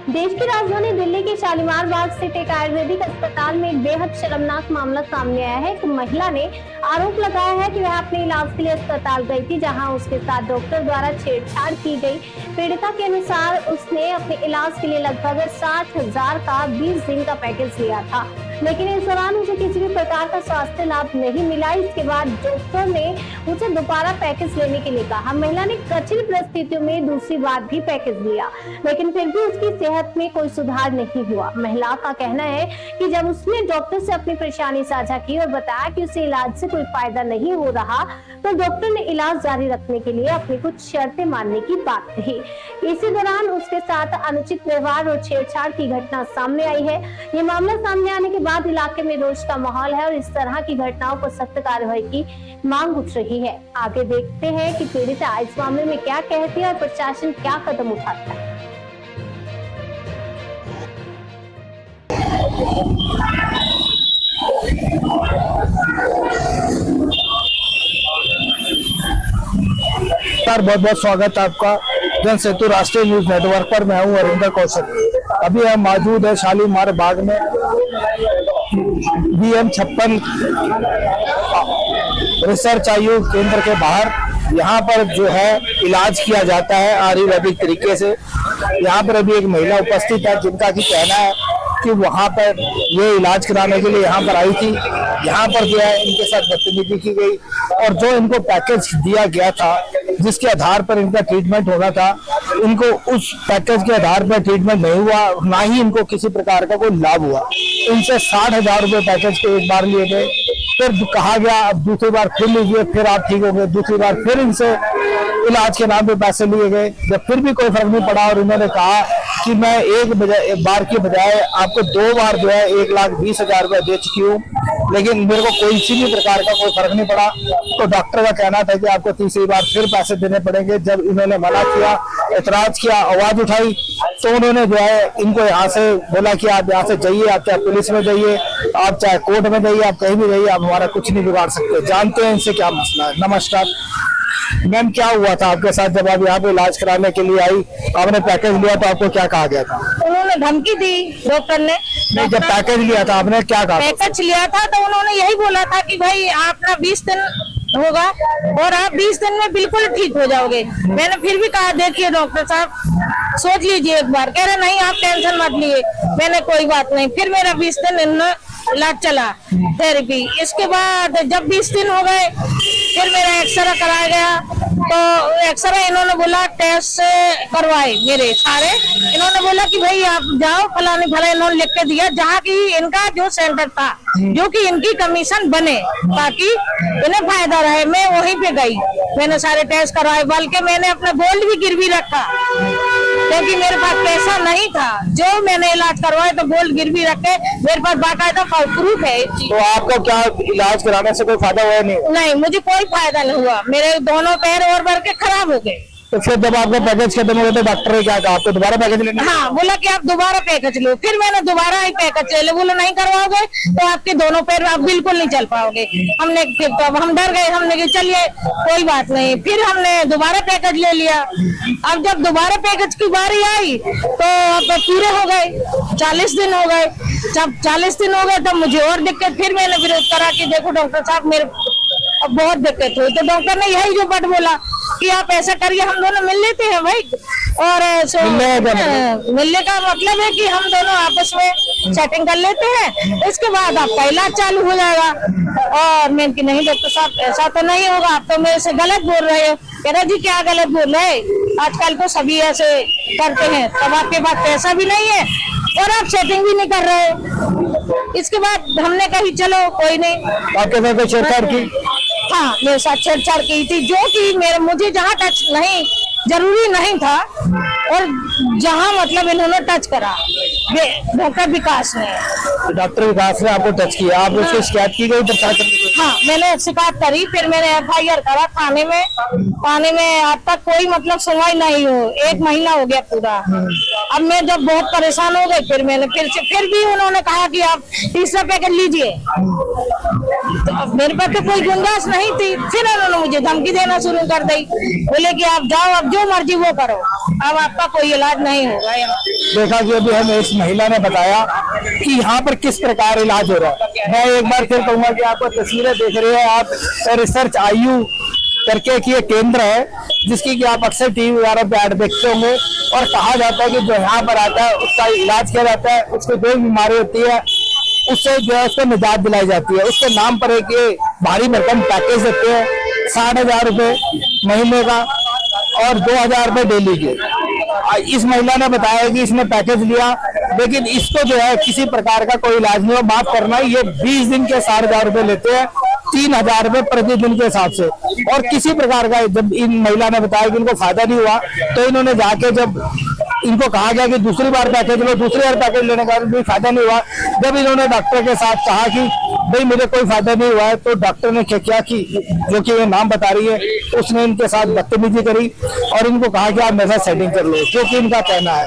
देश की राजधानी दिल्ली के शालीमार बाग स्थित एक आयुर्वेदिक अस्पताल में एक बेहद शर्मनाक मामला सामने आया है। एक महिला ने आरोप लगाया है कि वह अपने इलाज के लिए अस्पताल गई थी, जहां उसके साथ डॉक्टर द्वारा छेड़छाड़ की गई। पीड़िता के अनुसार उसने अपने इलाज के लिए लगभग 60,000 का 20 दिन का पैकेज लिया था, लेकिन इस दौरान उसे किसी भी प्रकार का स्वास्थ्य लाभ नहीं मिला। इसके बाद डॉक्टर ने उसे दोबारा पैकेज लेने के लिए कहा। महिला ने कठिन परिस्थितियों में दूसरी बार भी पैकेज लिया, लेकिन फिर भी उसकी सेहत में कोई सुधार नहीं हुआ। महिला का कहना है कि जब उसने डॉक्टर से अपनी परेशानी साझा की और बताया कि उसे इलाज से कोई फायदा नहीं हो रहा, तो डॉक्टर ने इलाज जारी रखने के लिए अपनी कुछ शर्तें मानने की बात कही। इसी दौरान उसके साथ अनुचित व्यवहार और छेड़छाड़ की घटना सामने आई है। ये मामला सामने आने के बाद इलाके में रोष का माहौल है और इस तरह की घटनाओं को सख्त कार्रवाई की मांग उठ रही है। आगे देखते हैं कि पीड़िता इस मामले में क्या कहती है और प्रशासन क्या कदम उठाता है। बहुत बहुत स्वागत है आपका जन सेतु राष्ट्रीय न्यूज नेटवर्क पर। मैं हूं अरिंदर कौशल। अभी हम मौजूद है शालीमार बाग में BM56 रिसर्च आयोग केंद्र के बाहर। यहाँ पर जो है इलाज किया जाता है आयुर्वेदिक तरीके से। यहाँ पर अभी एक महिला उपस्थित है जिनका की कहना है कि वहाँ पर ये इलाज कराने के लिए यहाँ पर आई थी। यहाँ पर जो है इनके साथ बदतमीजी की गई और जो इनको पैकेज दिया गया था जिसके आधार पर इनका ट्रीटमेंट होना था, इनको उस पैकेज के आधार पर ट्रीटमेंट नहीं हुआ, ना ही इनको किसी प्रकार का कोई लाभ हुआ। इनसे 60,000 रुपए पैकेज के एक बार लिए गए, फिर कहा गया अब दूसरी बार फिर लीजिए, फिर आप ठीक हो गए। दूसरी बार फिर इनसे इलाज के नाम पे पैसे लिए गए। जब फिर भी कोई फर्क नहीं पड़ा और इन्होंने कहा कि मैं एक बार की बजाय आपको 2 बार जो है 1,20,000 रुपए दे चुकी हूँ, लेकिन मेरे को कोई किसी भी प्रकार का कोई फर्क नहीं पड़ा। तो डॉक्टर का कहना था कि आपको तीसरी बार फिर पैसे देने पड़ेंगे। जब इन्होंने मना किया, एतराज किया, आवाज उठाई, तो उन्होंने जो है इनको यहाँ से बोला कि आप यहाँ से जाइए, आप चाहे पुलिस में जाइए, आप चाहे कोर्ट में जाइए, आप कहीं भी जाइए, आप हमारा कुछ नहीं बिगाड़ सकते। जानते हैं इनसे क्या मसला है। नमस्कार मैम, क्या हुआ था आपके साथ जब आप यहाँ पे इलाज कराने के लिए आई? आपने पैकेज लिया तो आपको क्या कहा गया था? उन्होंने धमकी दी डॉक्टर ने। नहीं, जब पैकेज लिया था आपने क्या कहा? पैकेज लिया था तो उन्होंने यही बोला था कि भाई आप ना 20 दिन होगा और आप 20 दिन में बिल्कुल ठीक हो जाओगे। मैंने फिर भी कहा देखिए डॉक्टर साहब सोच लीजिए एक बार। कह रहे नहीं आप टेंशन मत लिए। मैंने कोई बात नहीं। फिर मेरा 20 दिन इलाज चला, थेरेपी। इसके बाद जब 20 दिन हो गए फिर मेरा एक्सरे कराया गया, तो एक्सरे इन्होंने बोला टेस्ट करवाए मेरे सारे। इन्होंने बोला कि भाई आप जाओ फलाने फला, इन्होंने लिख के दिया जहाँ की इनका जो सेंटर था, जो कि इनकी कमीशन बने ताकि इन्हें फायदा रहे। मैं वहीं पे गई, मैंने सारे टेस्ट करवाए, बल्कि मैंने अपना गोल्ड भी गिरवी रखा क्योंकि मेरे पास पैसा नहीं था। जो मैंने इलाज करवाया तो गोल्ड गिरवी रखे, मेरे पास बाकायदा प्रूफ है। तो आपको क्या इलाज कराने से कोई फायदा हुआ? नहीं, मुझे कोई फायदा नहीं हुआ। मेरे दोनों पैर और भर के खराब हो गए। तो फिर जब आपका पैकेज खत्म हो गया तो डॉक्टर ने क्या कहा? आपको दोबारा पैकेज लेना? हाँ, बोला कि आप दोबारा पैकेज लो। फिर मैंने दोबारा ही पैकेज ले लिया। बोला नहीं करवाओगे तो आपके दोनों पैर आप बिल्कुल नहीं चल पाओगे। हमने फिर तो हम डर गए, हमने कहा चलिए कोई बात नहीं। फिर हमने दोबारा पैकेज ले लिया। अब जब दोबारा पैकेज की बारी आई तो अब पूरे हो गए 40 दिन हो गए। जब 40 दिन हो गए तो मुझे और दिक्कत। फिर मैंने विरोध करा कि देखो डॉक्टर साहब मेरे अब बहुत दिक्कत हुई। तो डॉक्टर ने यही जो बट बोला कि आप ऐसा करिए, हम दोनों मिल लेते हैं भाई। और मिलने का मतलब है कि हम दोनों आपस में सेटिंग कर लेते हैं, इसके बाद आपका इलाज चालू हो जाएगा। और मैं कि नहीं डॉक्टर साहब ऐसा तो नहीं होगा, आप तो मेरे से गलत बोल रहे हो। कह रहे जी क्या गलत बोल रहे हैं, आजकल तो सभी ऐसे करते हैं। तब आपके पास पैसा भी नहीं है और आप सेटिंग भी नहीं कर रहे। इसके बाद हमने कही चलो कोई नहीं। आपके साथ छेड़छाड़ की? हाँ, मेरे साथ छेड़छाड़ की थी, जो कि मुझे जहाँ टच नहीं जरूरी नहीं था और जहाँ मतलब इन्होंने टच करा डॉक्टर विकास ने। तो डॉक्टर विकास ने आपको टच किया, आप उसकी शिकायत की गई प्रशासन? हाँ, मैंने शिकायत करी। फिर मैंने FIR करा थाने में। आज तक कोई मतलब सुनवाई नहीं हो। 1 महीना हो गया पूरा। अब मैं जब बहुत परेशान हो गई, फिर मैंने फिर भी उन्होंने कहा कि आप तीसरा पैकेज लीजिए। तो अब मेरे पास तो कोई गुंजाइश नहीं थी। फिर उन्होंने मुझे धमकी देना शुरू कर दी, बोले कि आप जाओ, अब जो मर्जी वो करो, अब आपका कोई इलाज नहीं होगा यहाँ। देखा कि अभी हमें इस महिला ने बताया कि यहाँ पर किस प्रकार इलाज हो रहा है। मैं एक बार फिर कहूंगा कि आपको तस्वीरें देख रहे हैं आप, रिसर्च आयु करके की एक केंद्र है जिसकी कि आप अक्सर टीवी वगैरह पे ऐड देखते होंगे, और कहा जाता है कि जो यहाँ पर आता है उसका इलाज किया जाता है, उसको जो बीमारी होती है उससे जो है उसको निजात दिलाई जाती है। उसके नाम पर एक ये भारी भरकम पैकेज देते हैं, 60,000 रुपए महीने का और 2,000 रुपए डेली के। इस महिला ने बताया कि इसने पैकेज लिया, लेकिन इसको जो है किसी प्रकार का कोई इलाज नहीं हो। माफ करना, ये 20 दिन के 60,000 रुपए लेते हैं, 3,000 रुपए प्रतिदिन के हिसाब से, और किसी प्रकार का जब इन महिला ने बताया कि इनको फायदा नहीं हुआ, तो इन्होंने जाके जब इनको कहा गया कि दूसरी बार पैकेज लो, दूसरी बार पैकेज लेने का भी फायदा नहीं हुआ। जब इन्होंने डॉक्टर के साथ कहा कि भाई मुझे कोई फायदा नहीं हुआ है, तो डॉक्टर ने क्या किया कि जो कि ये नाम बता रही है, उसने इनके साथ बदतमीजी करी और इनको कहा कि आप मेरे साथ सेटिंग कर लो, जो कि इनका कहना है।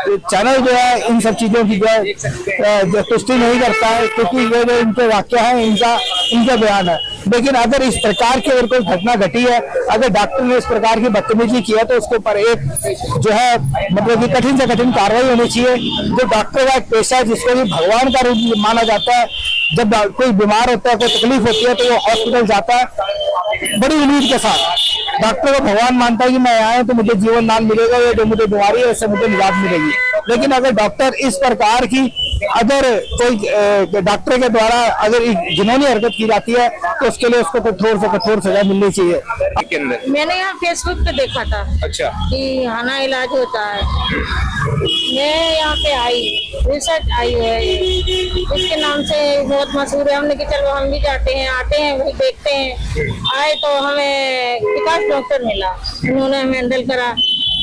चैनल जो है इन सब चीजों की जो पुष्टि नहीं करता है, क्योंकि ये जो इनके वाक्य है इनका बयान है। लेकिन अगर इस प्रकार की अगर कोई घटना घटी है, अगर डॉक्टर ने इस प्रकार की बदतमीजी की है, तो उसके ऊपर एक जो है मतलब कि कठिन से कठिन कार्रवाई होनी चाहिए। जो डॉक्टर का एक पेशा है, जिसको भी भगवान का रूप माना जाता है, जब कोई बीमार होता है, कोई तकलीफ होती है, तो वो हॉस्पिटल जाता है बड़ी उम्मीद के साथ। डॉक्टर को भगवान मानता है कि मैं आया तो मुझे जीवन दान मिलेगा, ये जो मुझे बीमारी है इससे मुझे निजात मिलेगी। लेकिन अगर डॉक्टर इस प्रकार की अगर कोई डॉक्टर के द्वारा अगर जिन्होंने हरकत की जाती है, तो उसके लिए उसको कठोर से कठोर सजा मिलनी चाहिए। मैंने यहाँ फेसबुक पे देखा था, अच्छा, कि हाना इलाज होता है। मैं यहाँ पे आई, रिसर्च आई है, इसके नाम से बहुत मशहूर है। हमने कि चलो हम भी जाते हैं, आते हैं, वही देखते हैं। आए तो हमें विकास डॉक्टर मिला, उन्होंने हमें हैंडल करा।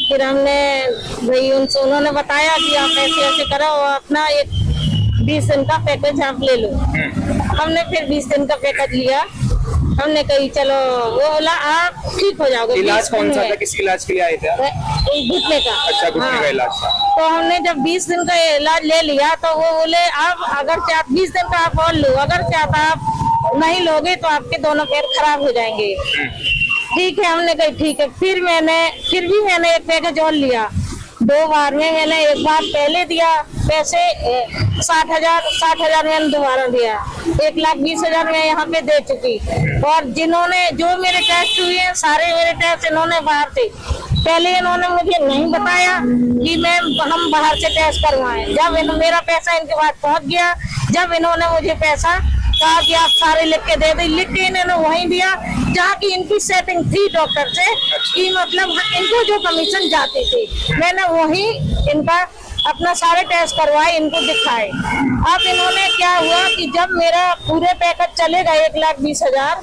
फिर हमने भाई उनसे उन्होंने बताया कि आप ऐसे ऐसे करो, अपना एक 20 दिन का पैकेज आप ले लो। हमने फिर 20 दिन का पैकेज लिया। हमने कही चलो, वो बोला आप ठीक हो जाओगे। इलाज कौन सा था, किस इलाज के लिए आए थे? घुटने का। अच्छा, घुटने का इलाज था। तो हमने जब 20 दिन का इलाज ले लिया, तो वो बोले आप अगर से आप 20 दिन का आप और लो, अगर से आप नहीं लोगे तो आपके दोनों पैर खराब हो जाएंगे। ठीक है, हमने कही ठीक है। फिर भी मैंने एक पैकेज और लिया। 2 बार में मैंने एक बार पहले दिया पैसे 60,000 मैंने दोबारा दिया, 1,20,000 मैं यहाँ पे दे चुकी। और जिन्होंने जो मेरे टेस्ट हुए हैं, सारे मेरे टेस्ट इन्होंने बाहर से, पहले इन्होंने मुझे नहीं बताया कि हम बाहर से टेस्ट करवाएं। जब मेरा पैसा इनके पास पहुँच गया, जब इन्होंने मुझे पैसा कहा कि आप सारे लिख के दे दे, लिख के इन्होंने वहीं दिया जहाँ की इनकी सेटिंग थी डॉक्टर से, कि मतलब इनको जो कमीशन जाती थी, मैंने वहीं इनका अपना सारे टेस्ट करवाए, इनको दिखाए। अब इन्होंने क्या हुआ कि जब मेरा पूरे पैकेज चलेगा 1,20,000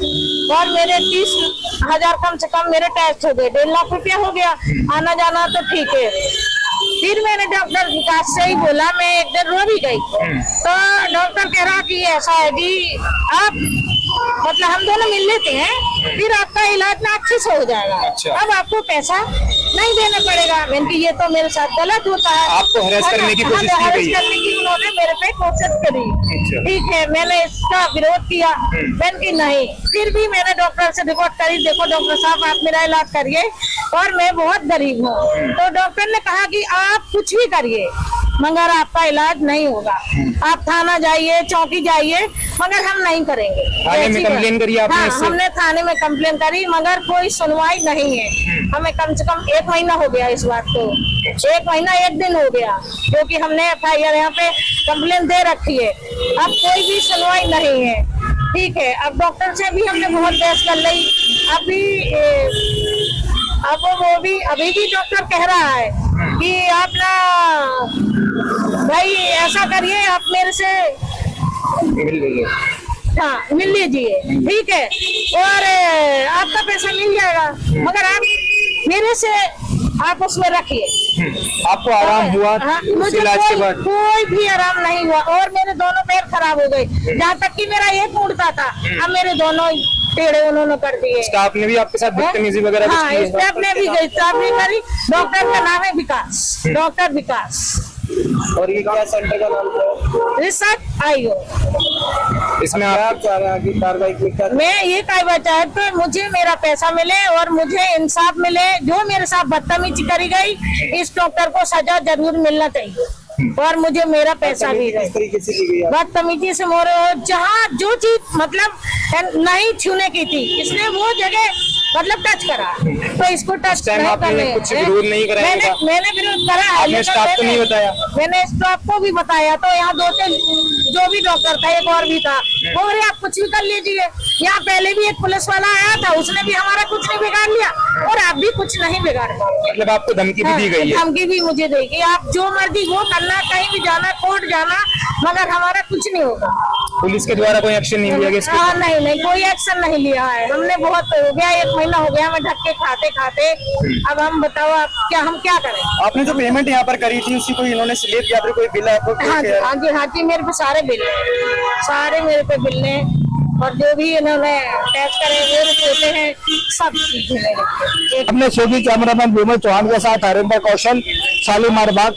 और मेरे 30,000 कम से कम मेरे टेस्ट हो गए, 1.5 लाख रुपया हो गया, आना जाना तो ठीक है। फिर मैंने डॉक्टर विकास से ही बोला, मैं एक दिन रो भी गई। तो डॉक्टर कह रहा कि ऐसा है कि आप मतलब हम दोनों मिल लेते हैं, फिर आपका इलाज ना अच्छे से हो जाएगा। अच्छा। अब आपको पैसा नहीं देना पड़ेगा। मैंने कि ये तो मेरे साथ गलत होता है। आपको हैरेस करने की कोशिश की गई? करने की उन्होंने मेरे पे कोशिश करी। ठीक है, मैंने इसका विरोध किया। मैंने कि नहीं, फिर भी मैंने डॉक्टर से रिपोर्ट करी, देखो डॉक्टर साहब आप मेरा इलाज करिए और मैं बहुत गरीब हूँ। तो डॉक्टर ने कहा कि आप कुछ भी करिए मगर आपका इलाज नहीं होगा। आप थाना जाइए, चौकी जाइए, मगर हम नहीं करेंगे। थाने में कंप्लेन करी आपने? हाँ, हमने थाने में कंप्लेन करी मगर कोई सुनवाई नहीं है। हमें कम से कम 1 महीना हो गया इस बात को, 1 महीना 1 दिन हो गया, क्योंकि हमने FIR यहाँ पे कंप्लेन दे रखी है। अब कोई भी सुनवाई नहीं है। ठीक है, अब डॉक्टर से भी हमने बहुत बहस कर ली। अभी भी डॉक्टर कह रहा है कि आप ना भाई ऐसा करिए, आप मेरे से मिल लीजिए, ठीक है, और आपका पैसा मिल जाएगा, मगर आप मेरे से आप उसमें रखिए। आपको आराम हुआ? हाँ, मुझे इलाज के बाद कोई भी आराम नहीं हुआ और मेरे दोनों पैर खराब हो गए। जहाँ तक कि मेरा एक उड़ता था, अब मेरे दोनों टेढ़े उन्होंने कर दिए। स्टाफ ने भी आपके साथ बदतमीजी वगैरह हाँ, स्टाफ ने भी करी। डॉक्टर का नाम है विकास, डॉक्टर विकास। और ये क्या सेंटर का नाम क्या है? Research IO. इसमें क्या आप आप चाह रहे हैं कि कार्रवाई की क्या? मैं ये कहना चाहती हूँ मुझे मेरा पैसा मिले और मुझे इंसाफ मिले। जो मेरे साथ बदतमीजी करी गई इस डॉक्टर को सजा जरूर मिलना चाहिए और मुझे मेरा पैसा भी किस तरीके से की गई है? बदतमीजी से मोरे जहाँ जो चीज मतलब नहीं छूने की थी इसने वो जगह मतलब टच करा तो इसको टच टाइम आपने कुछ विरोध नहीं कराया था? मैंने विरोध करा है, आपने लेकिन स्टाफ को नहीं बताया? मैंने स्टाफ को भी बताया तो यहाँ दो तीन जो भी डॉक्टर था एक और भी था वो बोले आप कुछ भी कर लीजिए। यहाँ पहले भी एक पुलिस वाला आया था उसने भी हमारा कुछ नहीं बिगाड़ लिया और आप भी कुछ नहीं बिगाड़ पाओगे। मतलब आपको धमकी भी दी गई है? धमकी भी मुझे देगी आप जो मर्जी वो करना कहीं भी जाना कोर्ट जाना मगर हमारा कुछ नहीं होगा। पुलिस के द्वारा कोई एक्शन नहीं लिया गया इसके? हाँ नहीं कोई एक्शन नहीं लिया है। हमने बहुत हो गया 1 महीना हो गया हमें धक्के खाते खाते। अब हम बताओ आप हम क्या करें? आपने जो पेमेंट यहाँ पर करी थी उसकी कोई इन्होंने स्लिप या फिर कोई बिल आपको हाँ जी मेरे पे सारे बिल हैं सारे मेरे पे बिल हैं और जो भी इन्होंने टैक्स करे वो रिपोर्टें हैं सब चीज मेरे पे। अपने शोकी कैमरामैन विमल चौहान के साथ हरिंदर कौशल, शालीमार बाग।